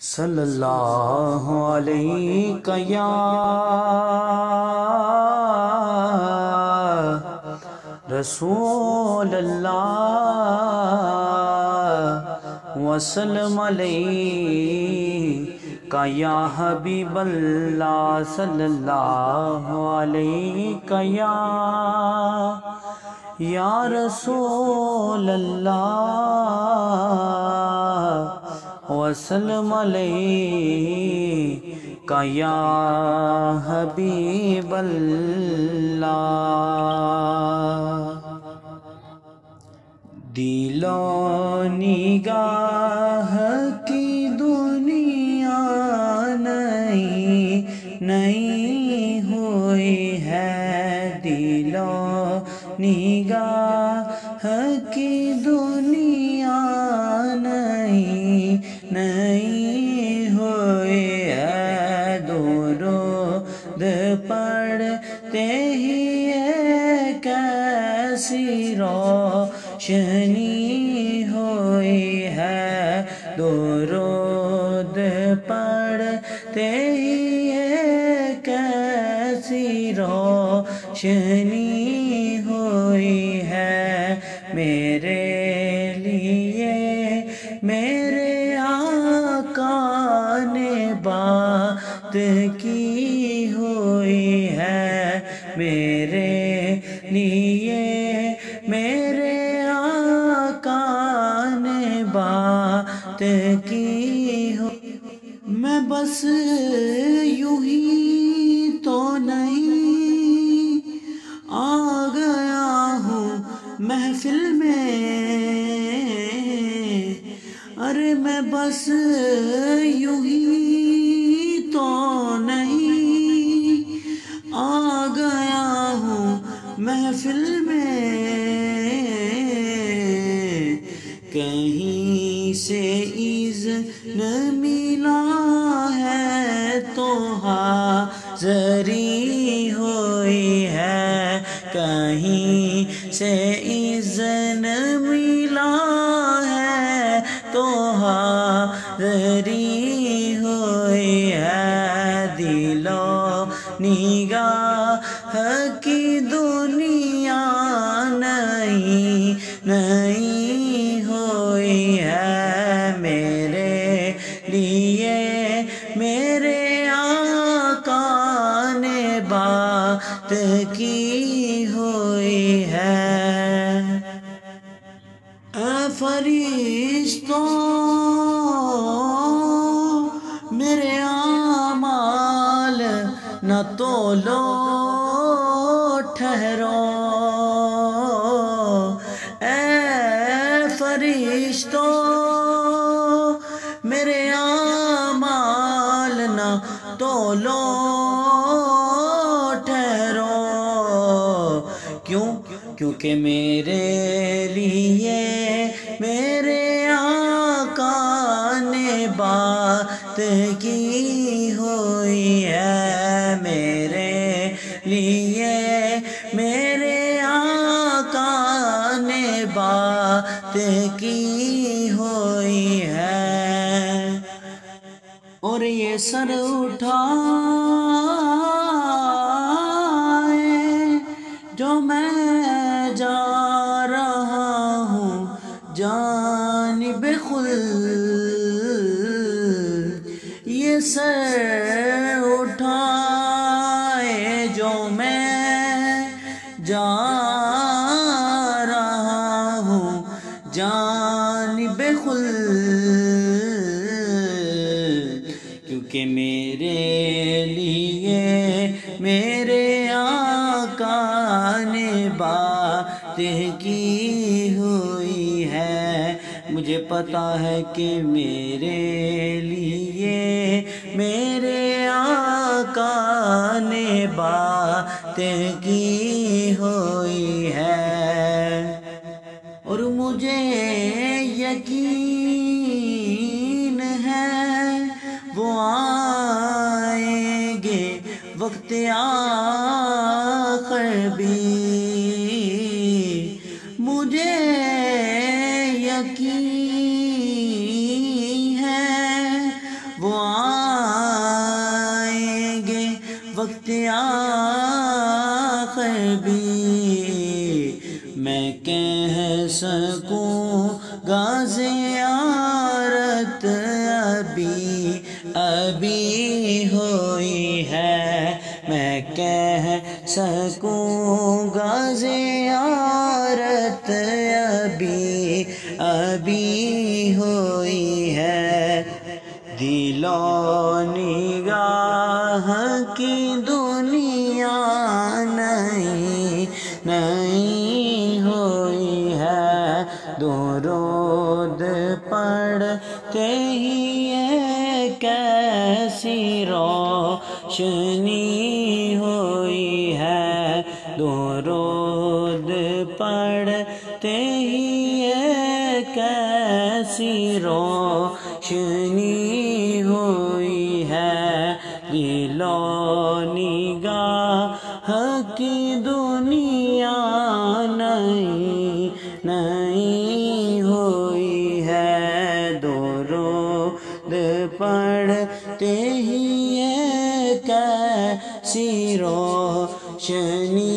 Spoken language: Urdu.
صلی اللہ علیہ یا رسول اللہ وسلم علیہ یا حبیب اللہ صلی اللہ علیہ یا رسول اللہ وسلم علیہ یا حبیب اللہ دل و نگاہ کی دنیا نئی ہوئی ہے دل و نگاہ کی دنیا نئی ہوئی ہے درود پڑھتے ہی کیسی روشنی ہوئی ہے درود پڑھتے ہی کیسی روشنی ہوئی ہے میرے لیے میرے آقا نے بات کی ہوئی ہے میرے لیے میرے آقا نے بات کی ہو میں بس یوں ہی تو نہیں آ گیا ہوں محفل میں ارے میں بس یوں ہی تو نہیں آ گیا ہوں محفل میں کہیں سے اذن ملا ہے تو حاضری ہوئی ہے کہیں سے اذن ملا ہے تو حاضری ہوئی ہے دل و نگاہ کی دنیا نئی ہوئی ہے میرے لیے میرے آقا نے بات کی ہوئی ہے اے فرشتوں میرے اعمال نہ تولو ٹھہرو اے فرشتوں میرے اعمال نہ تولو ٹھہرو کیونکہ میرے لیے میرے آقا نے بات کی ہوئی ہے میرے لیے میرے آقا نے بات کی ہوئی ہے اور یہ سر اٹھائے جو میں جا رہا ہوں جانب خلد یہ سر اٹھائے جو میں جا رہا ہوں جانب خلد کیونکہ میرے لیے میرے آقا نے بات کی ہوئی ہے مجھے پتا ہے کہ میرے لیے میرے آقا نے بات کی ہوئی ہے اور مجھے یقین ہے وہ آئیں گے وقت آخر بھی مجھے یقین ابھی ابھی ہوئی ہے، میں کہہ سکوں گا زیارت ابھی ابھی ہوئی ہے، دل و نگاہ کی دنیا نئی نئی ہوئی ہے، درود پڑھتے ہی ایک ایسی روشنی ہوئی ہے، درود پڑھتے ہی ایک ایسی روشنی ہوئی ہے، دل و نگاہ کی دنیا نئی نئی ہوئی ہے، درود پڑھتے ہی ایک ایسی روشنی